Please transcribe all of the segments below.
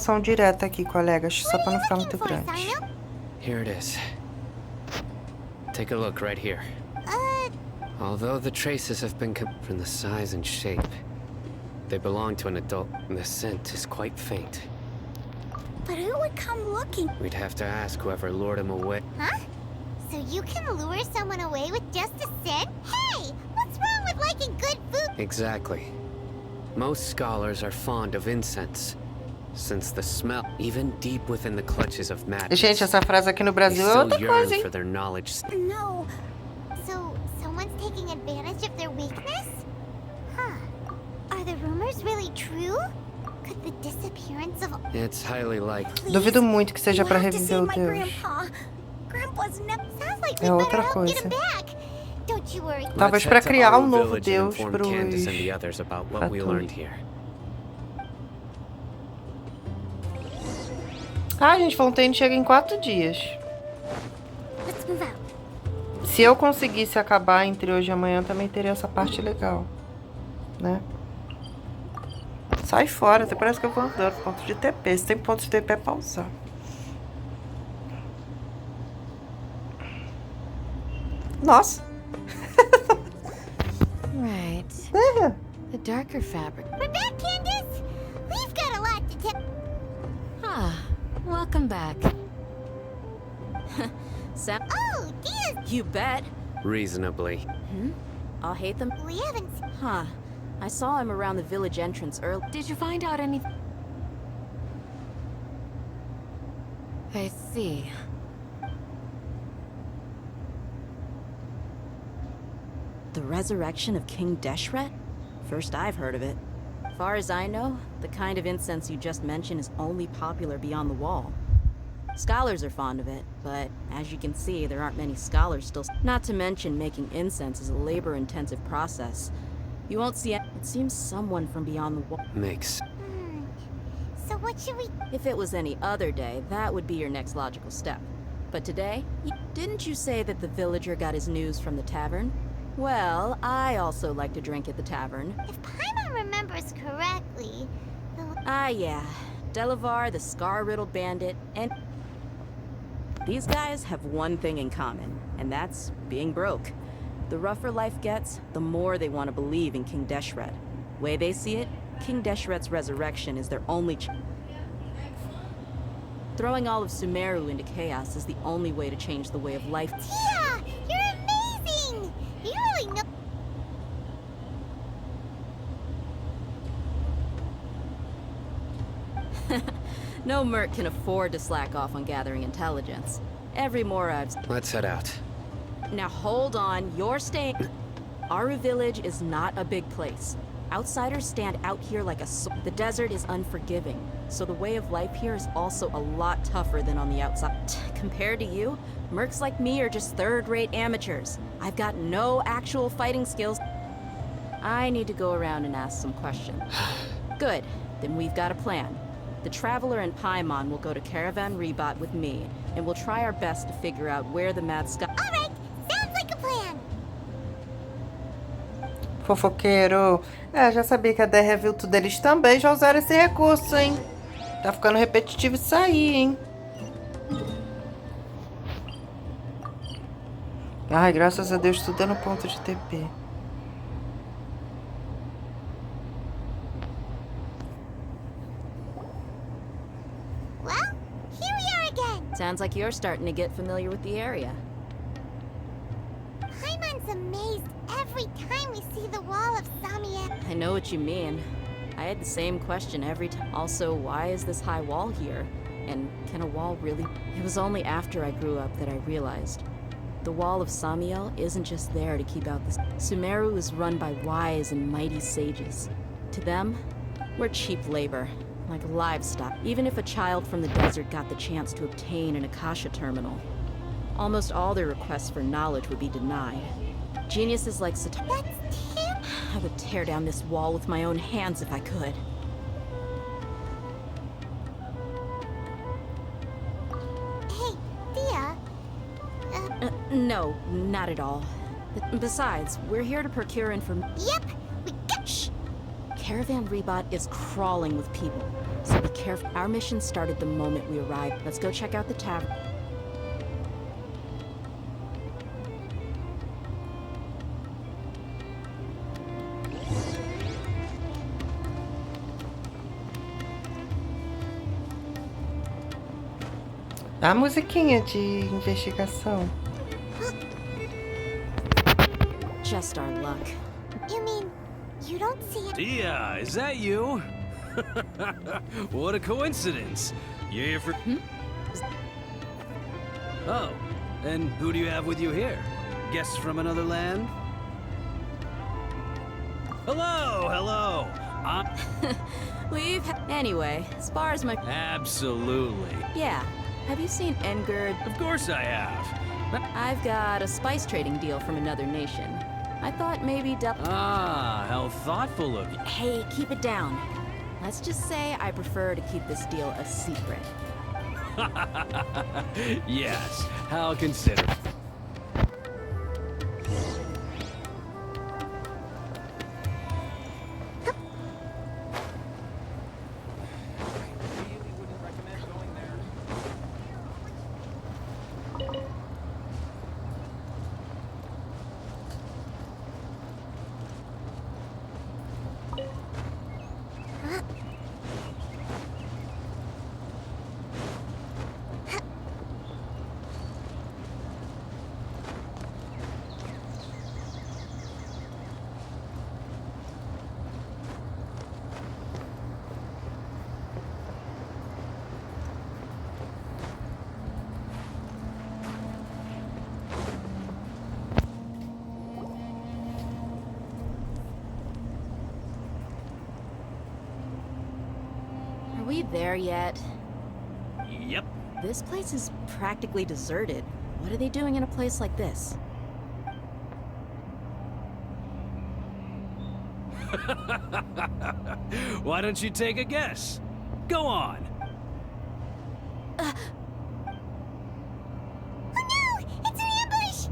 informação direta aqui, colegas, só pra não ficar muito grande. Here it is. Take a look right here. Although the traces have been from the size and shape, they belong to an adult, and the scent is quite faint. But who would come looking? We'd have to ask whoever lured him away. Huh? So you can lure someone away with just a scent? Hey! What's wrong with liking good food? Exactly. Most scholars are fond of incense, since the smell, even deep within the clutches of madness, Gente, essa frase aqui no Brasil é outra coisa, hein? for their knowledge. No. So, someone's taking advantage of their weakness? Huh. Are the rumors really true? Could the disappearance of... It's highly likely. Duvido muito que seja pra reviver o Deus. É outra coisa. Talvez pra criar um novo Deus pros Ah, gente, Fontaine chega em 4 dias. Se eu conseguisse acabar entre hoje e amanhã, também teria essa parte legal, né? Sai fora, até parece que eu vou andando. Ponto de TP. Se tem ponto de TP é pra usar. Nossa. Right. The darker fabric. We're back, Candace. We've got a lot to tell. Ah, welcome back. Oh, Diaz. You bet. Reasonably. I'll hate them. We haven't. Huh. I saw him around the village entrance early. Did you find out anything? I see. The resurrection of King Deshret? First I've heard of it. Far as I know, the kind of incense you just mentioned is only popular beyond the wall. Scholars are fond of it, but as you can see, there aren't many scholars still. Not to mention making incense is a labor-intensive process. You won't see it. It seems someone from beyond the wall. Makes. So what should we... If it was any other day, that would be your next logical step. But today, didn't you say that the villager got his news from the tavern? Well, I also like to drink at the tavern. If Paimon remembers correctly... Ah, yeah. Delavar, the scar-riddled bandit, and... These guys have one thing in common, and that's being broke. The rougher life gets, the more they want to believe in King Deshret. Way they see it, King Deshret's resurrection is their only Throwing all of Sumeru into chaos is the only way to change the way of life. Tia! You're amazing! You really know... No merc can afford to slack off on gathering intelligence. Every Morab's... Let's head out. Now hold on, you're staying... Aru village is not a big place. Outsiders stand out here like a The desert is unforgiving, so the way of life here is also a lot tougher than on the outside. Compared to you, mercs like me are just third-rate amateurs. I've got no actual fighting skills. I need to go around and ask some questions. Good, then we've got a plan. The Traveler and Paimon will go to Caravan Rebot with me, and we'll try our best to figure out where the Mad Sky... Alright, sounds like a plan. Fofoqueiro. É, já sabia que a DR viu tudo. Eles também já usaram esse recurso, hein? Tá ficando repetitivo isso aí, hein? Ai, graças a Deus, tudo é no ponto de TP. Well, here we are again. Sounds like you're starting to get familiar with the area. Paimon's amazed every time we see the wall of Samia. I know what you mean. I had the same question every time. Also, why is this high wall here? And can a wall really... It was only after I grew up that I realized. The wall of Samiel isn't just there to keep out the... Sumeru is run by wise and mighty sages. To them, we're cheap labor, like livestock. Even if a child from the desert got the chance to obtain an Akasha terminal, almost all their requests for knowledge would be denied. Geniuses like Satar... That's Tim? I would tear down this wall with my own hands if I could. Hey, Thea. No, not at all. Besides, we're here to procure information. Yep, we got... Shh! caravan rebot is crawling with people, so be careful. Our mission started the moment we arrived. Let's go check out the tavern. A musiquinha de investigação. Just our luck. You mean, you don't see it? Dia, is that you? What a coincidence. You're here for... Oh, and who do you have with you here? Guests from another land? Hello, hello. Anyway, as far as my... Absolutely. Yeah. Have you seen Engerd? Of course I have. I've got a spice trading deal from another nation. I thought maybe Ah, how thoughtful of you. Hey, keep it down. Let's just say I prefer to keep this deal a secret. Yes, how considerate. Are we there yet? Yep. This place is practically deserted. What are they doing in a place like this? Why don't you take a guess? Go on. Oh no! It's an ambush!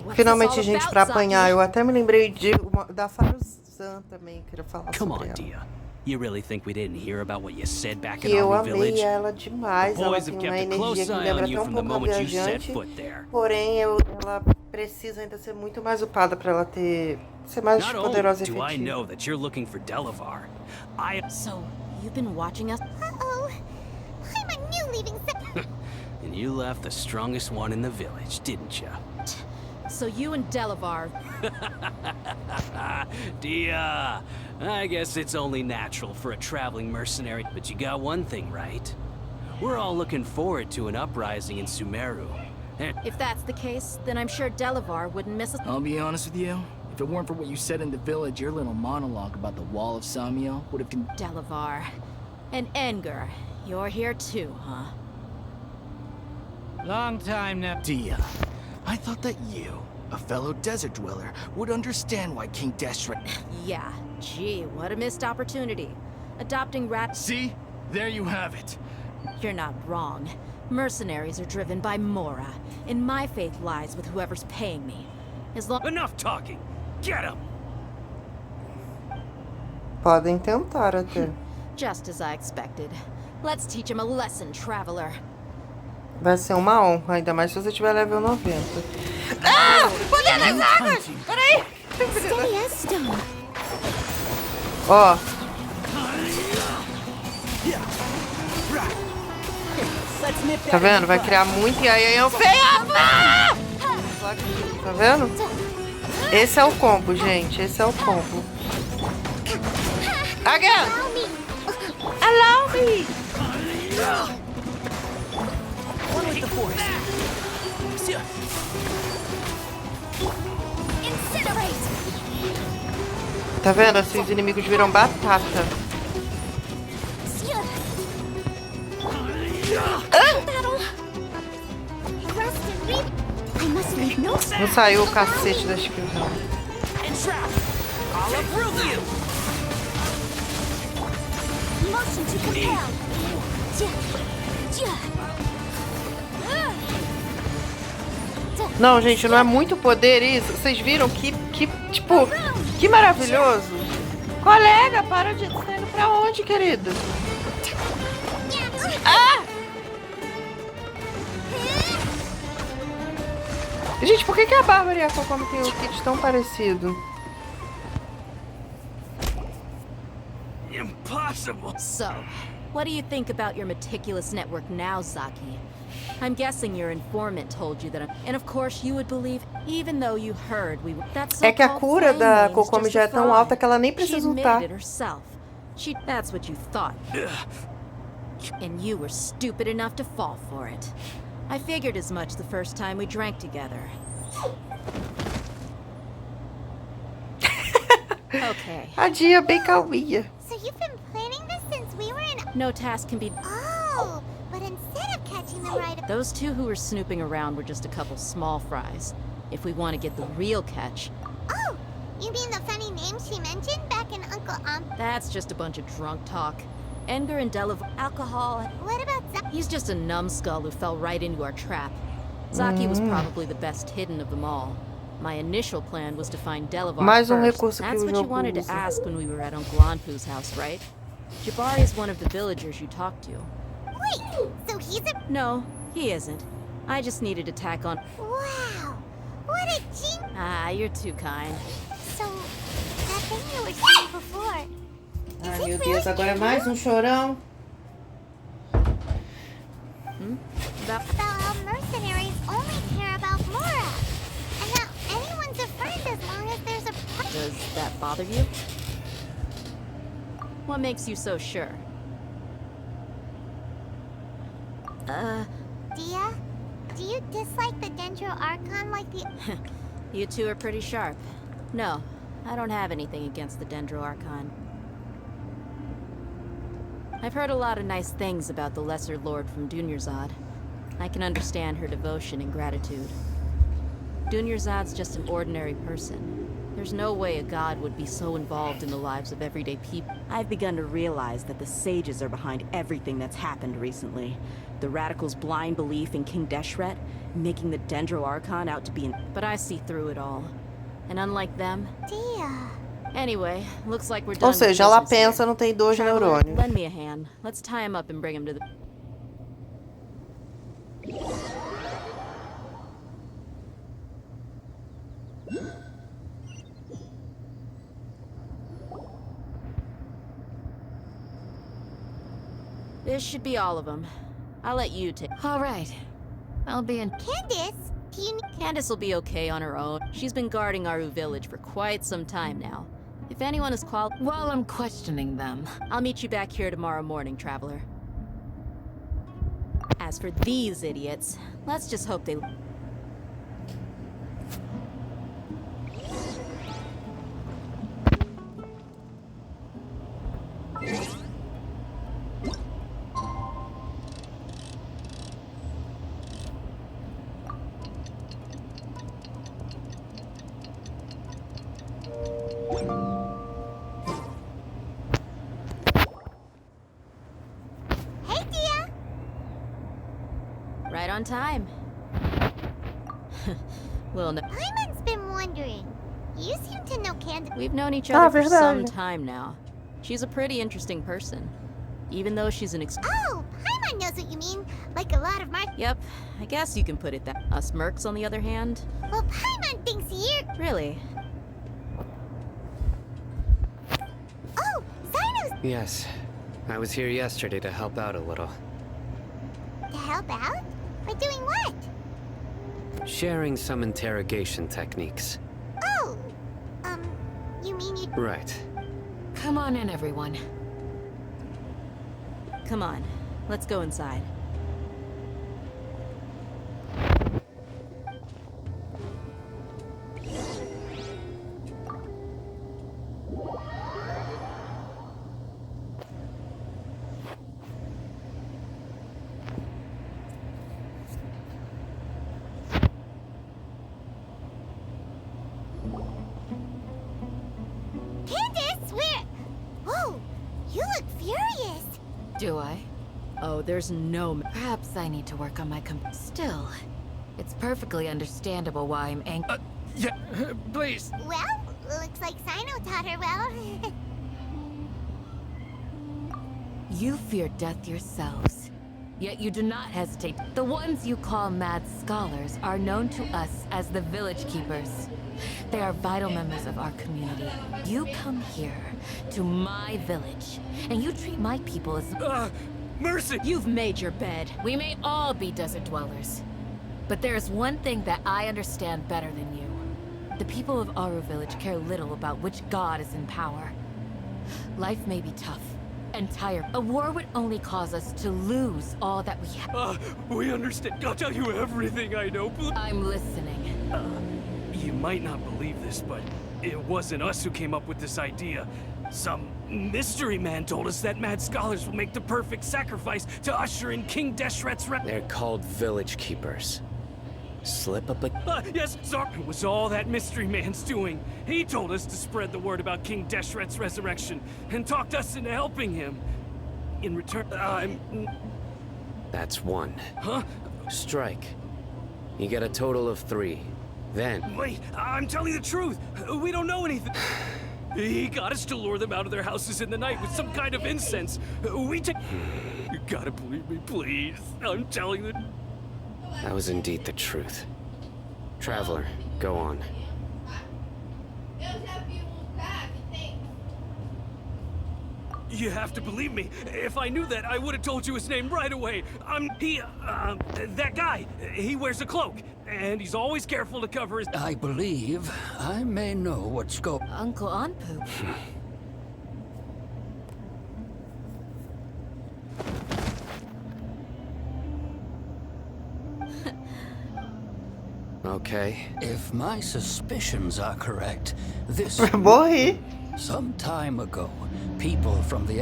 What's Finalmente, this all gente, about, pra apanhar. Saki? Eu até me lembrei da Faruzan também, queria falar Come sobre on, ela. Dia. You really think we didn't hear about what you said back Que in eu our amei village? ela demais. The Ela boys tem have uma kept a close energia que me eye lembra on you até um from the pouco a moment you set viajante. foot there. Porém, ela precisa ainda ser muito mais upada pra ela ser mais Not poderosa e only do I know efetiva. that you're looking for Delavar, So, you've been watching us? Uh-oh. I'm a new leaving and you left the strongest one in the village, didn't you? So you and Delavar... Dia, I guess it's only natural for a traveling mercenary, but you got one thing right. We're all looking forward to an uprising in Sumeru. If that's the case, then I'm sure Delavar wouldn't miss us. I'll be honest with you. If it weren't for what you said in the village, your little monologue about the Wall of Samiel would have been... Delavar. And Engger, you're here too, huh? Long time now. Dia, I thought that you, a fellow desert dweller, would understand why King Deshret... Yeah, gee, what a missed opportunity. Adopting rats... See? There you have it. You're not wrong. Mercenaries are driven by Mora, and my faith lies with whoever's paying me. As long... Enough talking! Get him! Podem tentar até. Just as I expected. Let's teach him a lesson, traveler. Vai ser uma honra, ainda mais se você tiver level 90. Ah! Poder das águas! Peraí! Steady as stone. Ó, Let's nip tá that in vendo? the Vai bud. criar muito e aí eu feio. Ah! Tá vendo? Esse é o combo, gente. Esse é o combo. Again! Allow me! Allow me! One with the force. Incinerate! Tá vendo? Assim os inimigos viram batata. Battle! Rest and read. I must leave no Não saiu o cacete da skill. I'll approve you! motion to compel. Ja. Ja. Não, gente, não é muito poder isso? Vocês viram tipo, que maravilhoso. Colega, para de... Tá indo pra onde, querido? Ah! Gente, por que a Bárbara e a Cocomo têm o kit tão parecido? Impossible. So, what do you think about your meticulous network now, Zaki? I'm guessing your informant told you that and of course you would believe, even though you heard we that's É que a cura da Cocomo já é tão alta que ela nem She precisa lutar. admitted it herself. That's what you thought. And you were stupid enough to fall for it. I figured as much the first time we drank together. Okay. A Dia bem calminha. So you've been planning this since we were in... No task can be... Oh, but instead of catching them right... Those two who were snooping around were just a couple small fries. If we want to get the real catch... Oh, you mean the funny name she mentioned back in Uncle That's just a bunch of drunk talk. Edgar and alcohol... What about He's just a numbskull who fell right into our trap. Zaki was probably the best hidden of them all. My initial plan was to find Delavar Mais first. recurso que That's o what you jogo wanted to usa. ask when we were at Uncle Anpu's house, right? Jabari is one of the villagers you talked to. Wait, so he's a... No, he isn't. I just needed to tack on... Wow, what a genius. Ah, you're too kind. So, that thing you were saying before... Ai, meu Deus, agora é mais um chorão. That... About how mercenaries only care about Mora. And that anyone's a friend as long as there's a... Does that bother you? What makes you so sure? Dia, do you dislike the Dendro Archon like the... You two are pretty sharp. No, I don't have anything against the Dendro Archon. I've heard a lot of nice things about the Lesser Lord from Dunyarzad. I can understand her devotion and gratitude. Dunyarzad's just an ordinary person. There's no way a god would be so involved in the lives of everyday people. I've begun to realize that the sages are behind everything that's happened recently. The radicals' blind belief in King Deshret, making the Dendro Archon out to be an... But I see through it all. And unlike them... Dia... Anyway, looks like we're done. Ou seja, ela pensa, não tem dois neurônios. Lend me a hand. Let's tie him up and bring him to the... This should be all of them. I'll let you take... All right. I'll be in... Candace, do you... Candace will be okay on her own. She's been guarding Aru village for quite some time now. If anyone is While I'm questioning them. I'll meet you back here tomorrow morning, traveler. As for these idiots, let's just hope they... Hey, Dia! Right on time. Well, no. Paimon's been wondering. You seem to know Candace... We've known each other for some verdade. time now. She's a pretty interesting person. Even though she's an Oh, Paimon knows what you mean. Like a lot of my... Yep, I guess you can put it that. Us mercs, on the other hand? Well, Paimon thinks you're... Really? Oh, Zino's... Yes. I was here yesterday to help out a little. To help out? By doing what? Sharing some interrogation techniques. Oh, you mean you... Right. Come on in, everyone. Come on, let's go inside. Candace, where... Whoa, you look furious. Do I? Oh, there's no... Perhaps I need to work on my Still, It's perfectly understandable why I'm angry. Yeah, please. Well, looks like Sino taught her well. You fear death yourselves, yet you do not hesitate. The ones you call mad scholars are known to us as the Village Keepers. They are vital members of our community. You come here, to my village, and you treat my people as... Mercy! You've made your bed. We may all be desert dwellers. But there's one thing that I understand better than you. The people of Aru Village care little about which god is in power. Life may be tough and tired. A war would only cause us to lose all that we have. We understand. I'll tell you everything I know. I'm listening. You might not believe this, but it wasn't us who came up with this idea. Some mystery man told us that mad scholars will make the perfect sacrifice to usher in King Deshret's They're called Village Keepers. Slip up a... yes, sorry. It was all that mystery man's doing. He told us to spread the word about King Deshret's resurrection and talked us into helping him. In return, That's one. Huh? Strike. You get a total of 3. Then... Wait, I'm telling the truth. We don't know anything. He got us to lure them out of their houses in the night with some kind of incense. You gotta believe me, please. I'm telling the... That was indeed the truth. Traveler, go on. You have to believe me. If I knew that, I would have told you his name right away. That guy. He wears a cloak, and he's always careful to cover his... I believe I may know what's going... Uncle Anpu. Okay. If my suspicions are correct, this... Morri. Some time ago, people from the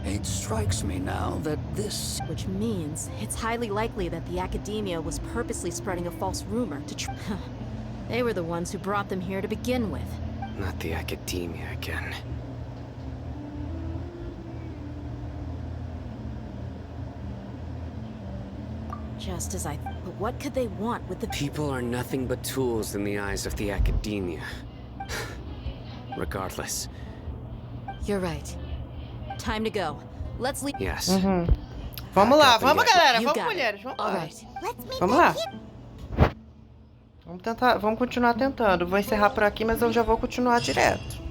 It strikes me now that this... Which means it's highly likely that the Academia was purposely spreading a false rumor to They were the ones who brought them here to begin with. Not the Academia again. Just as I... But what could they want with the... People are nothing but tools in the eyes of the Academia. Regardless. You're right. Time to go. Let's leave... Yes. Vamos lá, vamos galera, You vamos got it. mulheres, vamos All lá. right. Let's meet Vamos them lá. here. Vamos tentar, vamos continuar tentando. Vou encerrar por aqui, mas eu já vou continuar direto.